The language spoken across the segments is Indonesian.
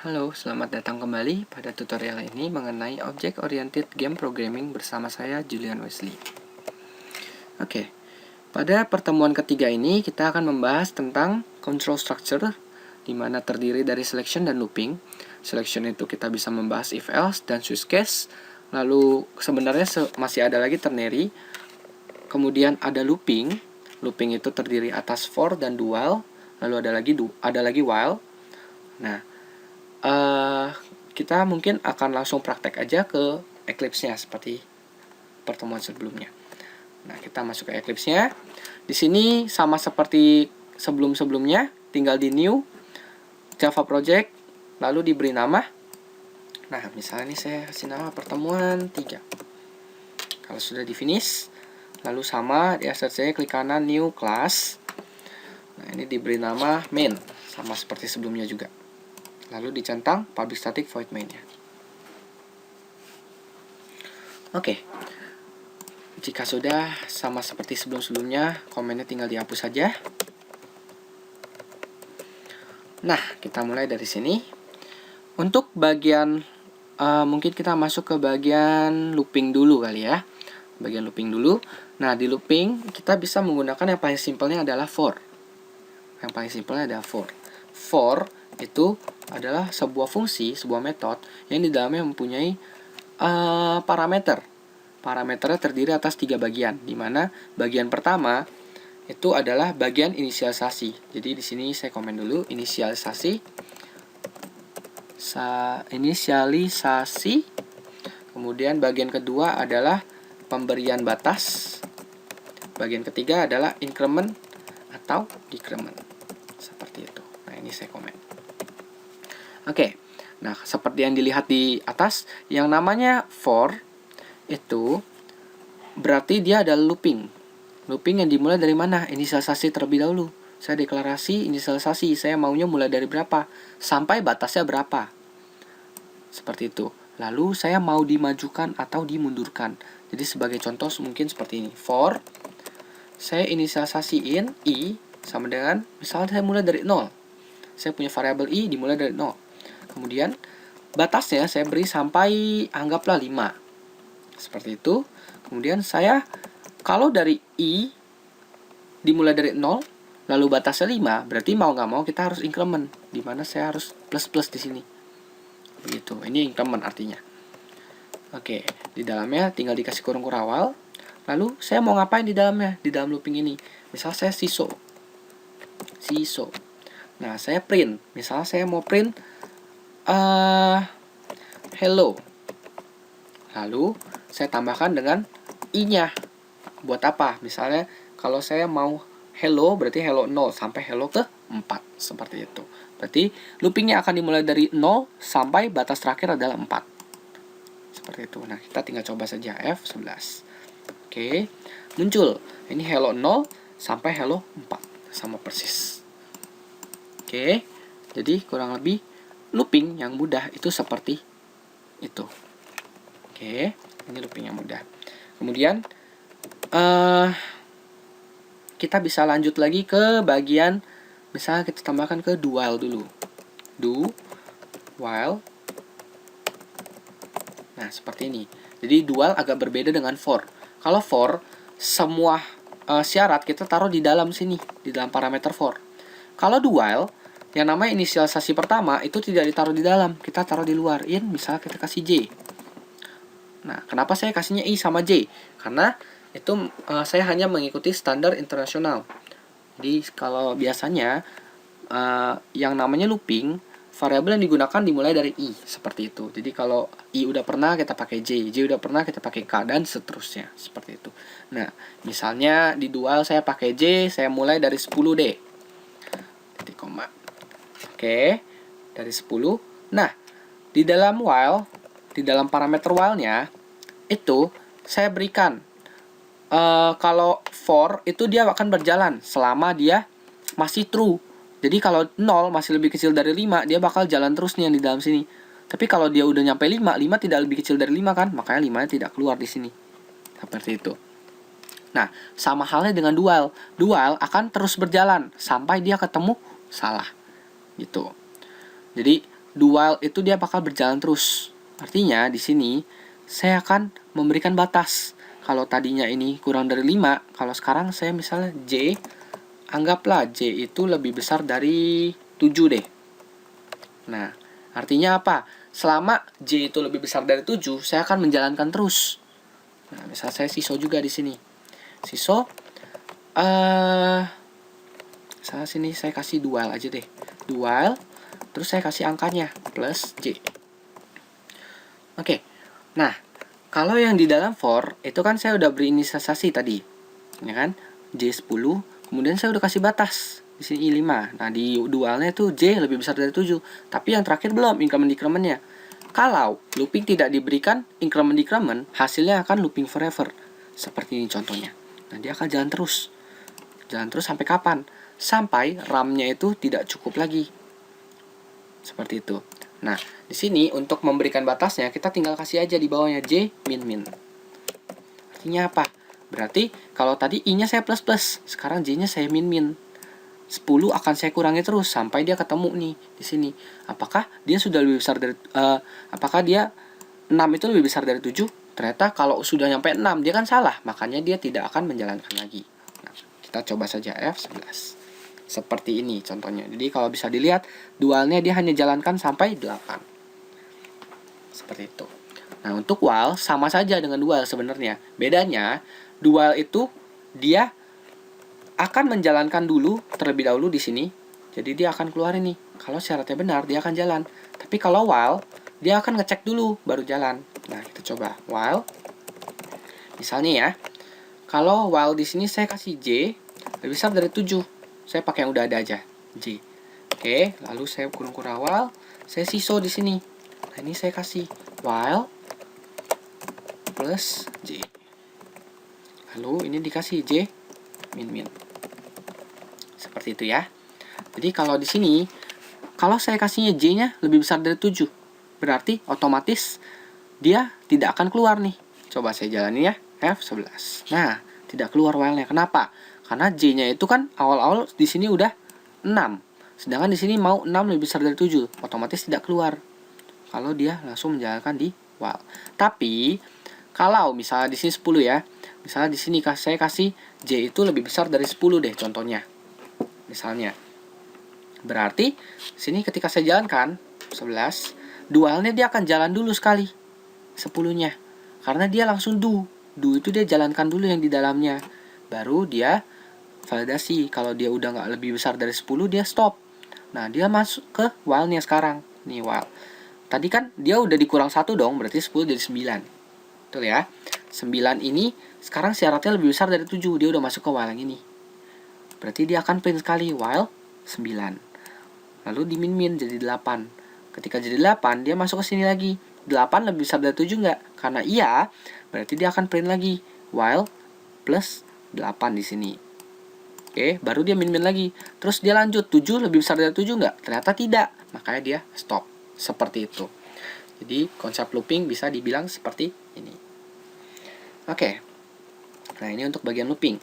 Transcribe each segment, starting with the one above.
Halo, selamat datang kembali pada tutorial ini mengenai Object Oriented Game Programming bersama saya, Julian Wesley. Oke, pada pertemuan ketiga ini kita akan membahas tentang Control Structure, di mana terdiri dari Selection dan Looping. Selection itu kita bisa membahas if else dan switch case. Lalu sebenarnya masih ada lagi ternary. Kemudian ada Looping. Looping itu terdiri atas for dan do while. Lalu ada lagi while. Nah, kita mungkin akan langsung praktek aja ke Eclipse-nya seperti pertemuan sebelumnya. Nah, kita masuk ke Eclipse-nya. Di sini sama seperti sebelum-sebelumnya, tinggal di New Java Project, lalu diberi nama. Nah, misalnya ini saya kasih nama pertemuan 3. Kalau sudah di finish, lalu sama di assert saya klik kanan New Class. Nah, ini diberi nama main, sama seperti sebelumnya juga. Lalu dicentang public static void main-nya. Oke. Jika sudah sama seperti sebelum-sebelumnya, komennya tinggal dihapus saja. Nah, kita mulai dari sini. Untuk bagian mungkin kita masuk ke bagian looping dulu kali ya. Bagian looping dulu. Nah, di looping kita bisa menggunakan yang paling simpelnya adalah for. Yang paling simpelnya adalah for. For itu adalah sebuah fungsi, sebuah metode yang di dalamnya mempunyai parameter. Parameternya terdiri atas 3 bagian, di mana bagian pertama itu adalah bagian inisialisasi. Jadi di sini saya komen dulu inisialisasi. Kemudian bagian kedua adalah pemberian batas. Bagian ketiga adalah increment atau decrement. Seperti itu. Nah, ini saya komen. Oke, nah seperti yang dilihat di atas, yang namanya for itu berarti dia adalah looping. Looping yang dimulai dari mana? Inisialisasi terlebih dahulu. Saya deklarasi inisialisasi, saya maunya mulai dari berapa, sampai batasnya berapa. Seperti itu. Lalu saya mau dimajukan atau dimundurkan. Jadi sebagai contoh mungkin seperti ini. For, saya inisialisasiin i sama dengan, misalnya saya mulai dari 0. Saya punya variabel i dimulai dari 0. Kemudian batasnya saya beri sampai anggaplah 5. Seperti itu. Kemudian saya kalau dari i dimulai dari 0 lalu batasnya 5, berarti mau nggak mau kita harus increment, di mana saya harus plus di sini. Begitu. Ini increment artinya. Oke, di dalamnya tinggal dikasih kurung kurawal. Lalu saya mau ngapain di dalamnya? Di dalam looping ini. Misal saya siso. Nah, saya print. Misal saya mau print hello. Lalu saya tambahkan dengan i-nya. Buat apa? Misalnya kalau saya mau hello berarti hello 0 sampai hello ke 4. Seperti itu. Berarti loopingnya akan dimulai dari 0 sampai batas terakhir adalah 4. Seperti itu. Nah, kita tinggal coba saja F11. Oke. Muncul. Ini hello 0 sampai hello 4. Sama persis. Oke. Jadi kurang lebih looping yang mudah itu seperti itu. Oke, ini looping yang mudah. Kemudian kita bisa lanjut lagi ke bagian, misalnya kita tambahkan ke do while dulu. Do while. Nah, seperti ini. Jadi do while agak berbeda dengan for. Kalau for, semua syarat kita taruh di dalam sini, di dalam parameter for. Kalau do while, yang namanya inisialisasi pertama itu tidak ditaruh di dalam, kita taruh di luar. Misalnya kita kasih J. Nah, kenapa saya kasihnya I sama J? Karena itu saya hanya mengikuti standar internasional. Jadi kalau biasanya yang namanya looping, variabel yang digunakan dimulai dari I, seperti itu. Jadi kalau I udah pernah kita pakai J udah pernah kita pakai K, dan seterusnya, seperti itu. Nah, misalnya di dual saya pakai J, saya mulai dari 10D. Titik koma. Oke, dari 10. Nah, di dalam while, di dalam parameter while-nya, itu saya berikan, kalau for, itu dia akan berjalan selama dia masih true. Jadi kalau 0 masih lebih kecil dari 5, dia bakal jalan terus nih yang di dalam sini. Tapi kalau dia udah nyampe 5 tidak lebih kecil dari 5 kan, makanya 5-nya tidak keluar di sini. Seperti itu. Nah, sama halnya dengan do while. Do while akan terus berjalan sampai dia ketemu salah. Gitu. Jadi do while itu dia bakal berjalan terus. Artinya di sini saya akan memberikan batas. Kalau tadinya ini kurang dari 5, kalau sekarang saya misalnya J, anggaplah J itu lebih besar dari 7 deh. Nah, artinya apa? Selama J itu lebih besar dari 7, saya akan menjalankan terus. Nah, misal saya siso juga di sini. Siso, misalnya sini saya kasih do while aja deh. Do while, terus saya kasih angkanya, plus J. Oke, nah, kalau yang di dalam for, itu kan saya udah berinisialisasi tadi. Ya kan? J10, kemudian saya udah kasih batas. Di sini I5. Nah, di dualnya itu J lebih besar dari 7. Tapi yang terakhir belum, increment-decrementnya. Kalau looping tidak diberikan increment-decrement, hasilnya akan looping forever. Seperti ini contohnya. Nah, dia akan jalan terus. Jalan terus sampai kapan? Sampai RAM-nya itu tidak cukup lagi. Seperti itu. Nah, di sini untuk memberikan batasnya, kita tinggal kasih aja di bawahnya J min-min. Artinya apa? Berarti kalau tadi I-nya saya plus-plus, sekarang J-nya saya min-min. 10 akan saya kurangi terus sampai dia ketemu nih di sini. Apakah dia sudah lebih besar dari apakah dia 6 itu lebih besar dari 7? Ternyata kalau sudah nyampe 6 dia kan salah, makanya dia tidak akan menjalankan lagi. Nah, kita coba saja F11. Seperti ini contohnya. Jadi kalau bisa dilihat dualnya dia hanya jalankan sampai 8. Seperti itu. Nah, untuk while sama saja dengan dual sebenarnya. Bedanya dual itu dia akan menjalankan dulu terlebih dahulu di sini. Jadi dia akan keluar ini. Kalau syaratnya benar, dia akan jalan. Tapi kalau while, dia akan ngecek dulu baru jalan. Nah, kita coba while. Misalnya ya, kalau while di sini saya kasih J lebih besar dari 7. Saya pakai yang udah ada aja, J. Oke, lalu saya kurung-kurang while, saya siso di sini. Nah, ini saya kasih while plus J. Lalu ini dikasih J min-min. Seperti itu ya. Jadi kalau di sini, kalau saya kasihnya J-nya lebih besar dari 7, berarti otomatis dia tidak akan keluar nih. Coba saya jalanin ya, F11. Nah, tidak keluar while-nya. Kenapa? Karena J-nya itu kan awal-awal di sini udah 6. Sedangkan di sini mau 6 lebih besar dari 7, otomatis tidak keluar. Kalau dia langsung menjalankan di while. Tapi kalau misalnya di sini 10 ya. Misalnya di sini saya kasih J itu lebih besar dari 10 deh contohnya. Misalnya. Berarti sini ketika saya jalankan 11, dualnya dia akan jalan dulu sekali 10-nya. Karena dia langsung do. Do itu dia jalankan dulu yang di dalamnya. Baru dia validasi. Kalau dia udah nggak lebih besar dari 10, dia stop. Nah, dia masuk ke while-nya sekarang. Nih while. Tadi kan dia udah dikurang 1 dong, berarti 10 jadi 9. Betul ya? 9 ini sekarang syaratnya lebih besar dari 7. Dia udah masuk ke while yang ini. Berarti dia akan print sekali while 9. Lalu di min-min jadi 8. Ketika jadi 8, dia masuk ke sini lagi. 8 lebih besar dari 7 nggak? Karena iya, berarti dia akan print lagi while plus 8 di sini. Oke, baru dia min-min lagi. Terus dia lanjut, 7 lebih besar dari 7 nggak? Ternyata tidak. Makanya dia stop. Seperti itu. Jadi konsep looping bisa dibilang seperti ini. Oke. Nah, ini untuk bagian looping.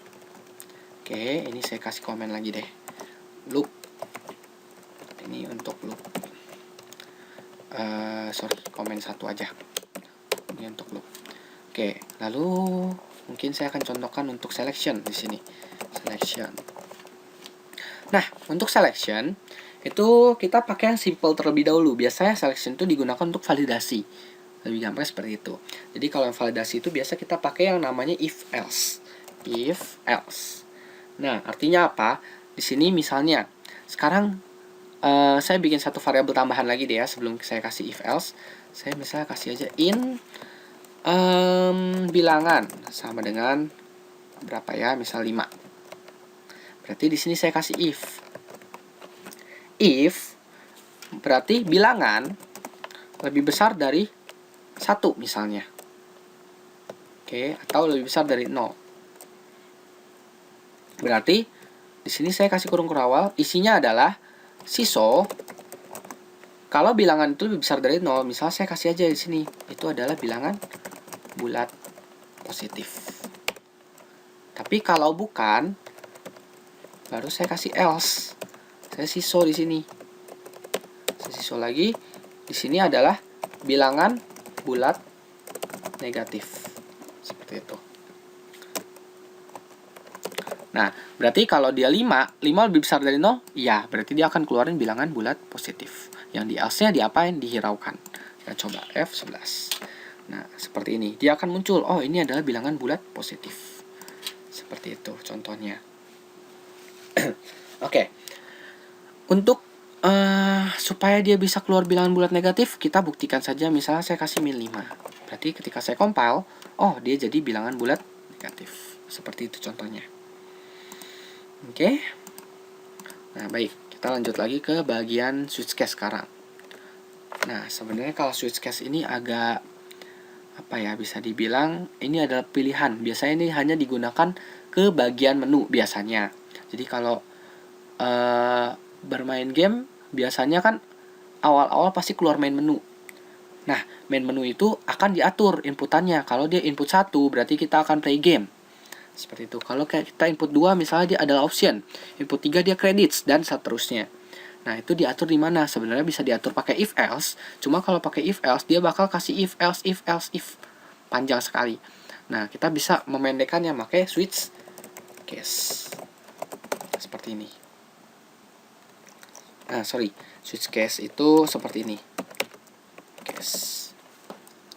Oke, ini saya kasih komen lagi deh. Loop. Ini untuk loop. Komen 1 aja. Ini untuk loop. Oke, lalu mungkin saya akan contohkan untuk selection di sini. Selection. Nah, untuk selection itu kita pakai yang simple terlebih dahulu. Biasanya selection itu digunakan untuk validasi. Lebih gampang seperti itu. Jadi kalau yang validasi itu biasa kita pakai yang namanya if else. If else. Nah, artinya apa? Di sini misalnya sekarang saya bikin satu variabel tambahan lagi deh ya sebelum saya kasih if else. Saya misalnya kasih aja in bilangan sama dengan berapa ya? Misal 5. Berarti di sini saya kasih if. If berarti bilangan lebih besar dari 1 misalnya. Oke, atau lebih besar dari 0. Berarti di sini saya kasih kurung awal, isinya adalah siso. Kalau bilangan itu lebih besar dari 0, misal saya kasih aja di sini, itu adalah bilangan bulat positif. Tapi kalau bukan, baru saya kasih else. Saya siso di sini. Saya siso lagi, di sini adalah bilangan bulat negatif. Seperti itu. Nah, berarti kalau dia 5 lebih besar dari 0, ya berarti dia akan keluarin bilangan bulat positif. Yang di else-nya diapain? Dihiraukan. Kita coba F11. Nah, seperti ini. Dia akan muncul, oh ini adalah bilangan bulat positif. Seperti itu contohnya. Oke. Untuk supaya dia bisa keluar bilangan bulat negatif, kita buktikan saja. Misalnya saya kasih min 5. Berarti ketika saya compile, oh dia jadi bilangan bulat negatif. Seperti itu contohnya. Oke. Nah, baik. Kita lanjut lagi ke bagian switch case sekarang. Nah, sebenarnya kalau switch case ini agak bisa dibilang ini adalah pilihan. Biasanya ini hanya digunakan ke bagian menu biasanya. Jadi kalau bermain game biasanya kan awal-awal pasti keluar main menu. Nah, main menu itu akan diatur inputannya. Kalau dia input 1 berarti kita akan play game. Seperti itu. Kalau kita input 2 misalnya dia adalah option. Input 3 dia credits dan seterusnya. Nah, itu diatur di mana? Sebenarnya bisa diatur pakai if else. Cuma kalau pakai if else dia bakal kasih if else if panjang sekali. Nah, kita bisa memendekkannya pakai switch case. Seperti ini. Switch case itu seperti ini. Case.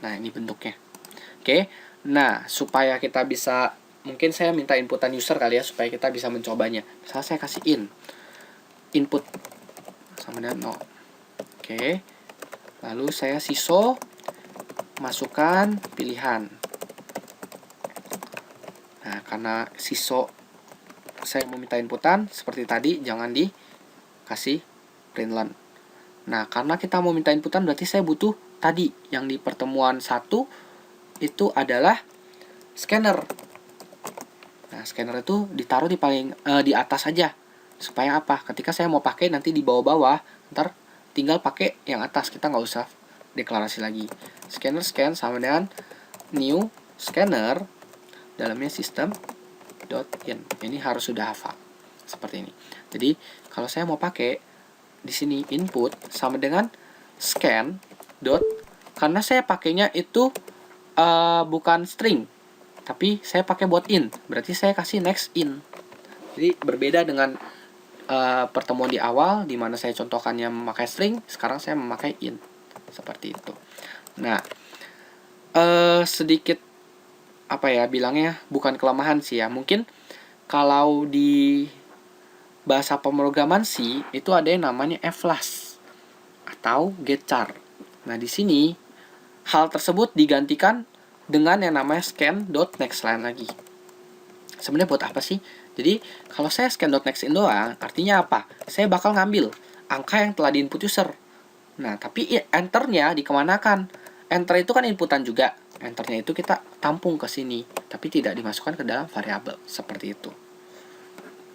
Nah, ini bentuknya. Oke. Nah, supaya kita bisa, mungkin saya minta inputan user kali ya, supaya kita bisa mencobanya. Misalnya saya kasih input sama dengan 0. Oke. Lalu saya siso masukkan pilihan. Nah, karena siso saya mau minta inputan seperti tadi, jangan dikasih println. Nah, karena kita mau minta inputan berarti saya butuh tadi yang di pertemuan 1 itu adalah scanner. Nah, scanner itu ditaruh di atas saja. Supaya apa? Ketika saya mau pakai nanti di bawah-bawah, ntar tinggal pakai yang atas, kita nggak usah deklarasi lagi. Scanner scan sama dengan new scanner dalamnya system.in. Ini harus sudah hafal seperti ini. Jadi kalau saya mau pakai di sini input sama dengan scan dot, karena saya pakainya itu bukan string, tapi saya pakai buat in, berarti saya kasih next in. Jadi berbeda dengan pertemuan di awal di mana saya contohkannya memakai string, sekarang saya memakai in seperti itu. Nah, sedikit bilangnya bukan kelemahan sih ya. Mungkin kalau di bahasa pemrograman C itu ada yang namanya flash atau getchar. Nah, di sini hal tersebut digantikan dengan yang namanya scan.nextLine lagi. Sebenarnya buat apa sih? Jadi, kalau saya scan.nextIn doang, artinya apa? Saya bakal ngambil angka yang telah di-input user. Nah, tapi enternya dikemanakan? Enter itu kan inputan juga. Enternya itu kita tampung ke sini, tapi tidak dimasukkan ke dalam variabel. Seperti itu.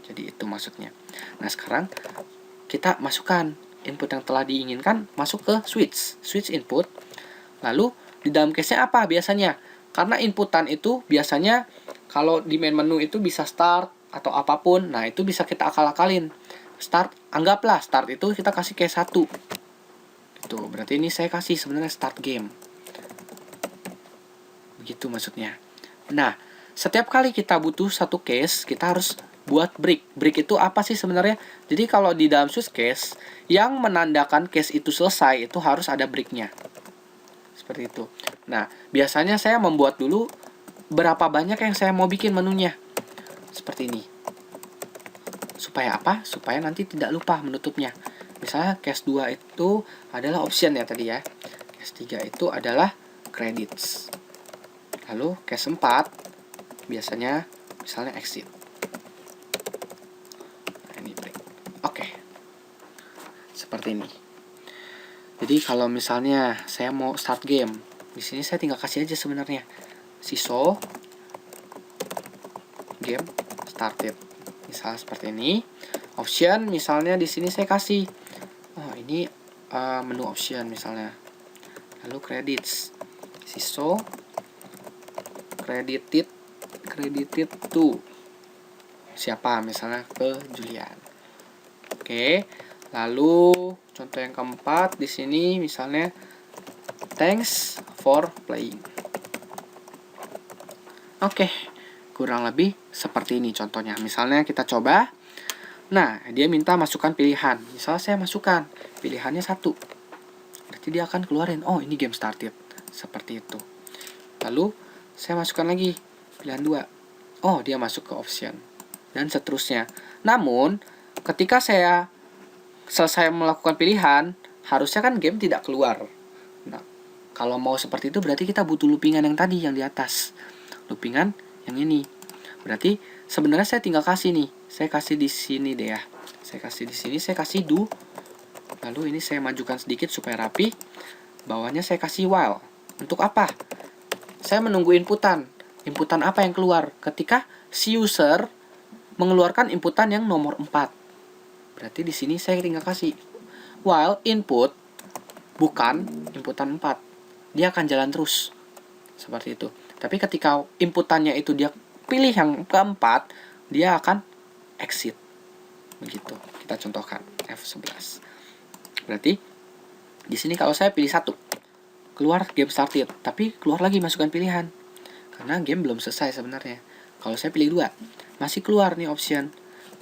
Jadi, itu maksudnya. Nah, sekarang kita masukkan input yang telah diinginkan masuk ke switch input. Lalu di dalam case-nya apa biasanya? Karena inputan itu biasanya kalau di main menu itu bisa start atau apapun. Nah, itu bisa kita akal-akalin. Start, anggaplah start itu kita kasih case 1. Gitu. Berarti ini saya kasih sebenarnya start game. Begitu maksudnya. Nah, setiap kali kita butuh satu case, kita harus buat break. Break itu apa sih sebenarnya? Jadi kalau di dalam switch case, yang menandakan case itu selesai, itu harus ada breaknya. Seperti itu. Nah, biasanya saya membuat dulu berapa banyak yang saya mau bikin menunya. Seperti ini. Supaya apa? Supaya nanti tidak lupa menutupnya. Misalnya case 2 itu adalah option ya tadi ya. Case 3 itu adalah credits. Lalu case 4 biasanya misalnya exit. Nah, ini break. Oke. Seperti ini. Jadi kalau misalnya saya mau start game, di sini saya tinggal kasih aja sebenarnya siso game started. Misalnya seperti ini. Option misalnya di sini saya kasih ini menu option misalnya. Lalu credits. Siso credited to siapa, misalnya ke Julian. Oke. Lalu Contoh yang keempat di sini misalnya thanks for playing. Oke, kurang lebih seperti ini contohnya. Misalnya kita coba. Nah, dia minta masukkan pilihan. Misalnya saya masukkan pilihannya 1. Berarti dia akan keluarin, oh ini game started. Seperti itu. Lalu saya masukkan lagi pilihan 2. Oh, dia masuk ke option. Dan seterusnya. Namun, ketika saya selesai melakukan pilihan, harusnya kan game tidak keluar. Nah, kalau mau seperti itu berarti kita butuh loopingan yang tadi, yang di atas. Loopingan yang ini. Berarti sebenarnya saya tinggal kasih nih. Saya kasih di sini deh ya. Saya kasih di sini, saya kasih do. Lalu ini saya majukan sedikit supaya rapi. Bawahnya saya kasih while. Untuk apa? Saya menunggu inputan. Inputan apa yang keluar? Ketika si user mengeluarkan inputan yang nomor 4. Berarti di sini saya tinggal kasih while input bukan inputan 4. Dia akan jalan terus. Seperti itu. Tapi ketika inputannya itu dia pilih yang keempat, dia akan exit. Begitu. Kita contohkan F11. Berarti di sini kalau saya pilih 1, keluar game started, tapi keluar lagi masukkan pilihan. Karena game belum selesai sebenarnya. Kalau saya pilih 2, masih keluar nih option.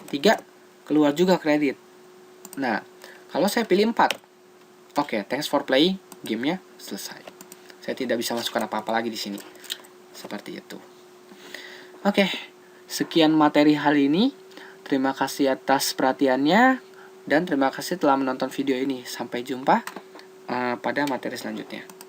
3, keluar juga kredit. Nah, kalau saya pilih 4, oke, thanks for playing, gamenya selesai. Saya tidak bisa masukkan apa-apa lagi di sini. Seperti itu. Oke, sekian materi hari ini. Terima kasih atas perhatiannya. Dan terima kasih telah menonton video ini. Sampai jumpa pada materi selanjutnya.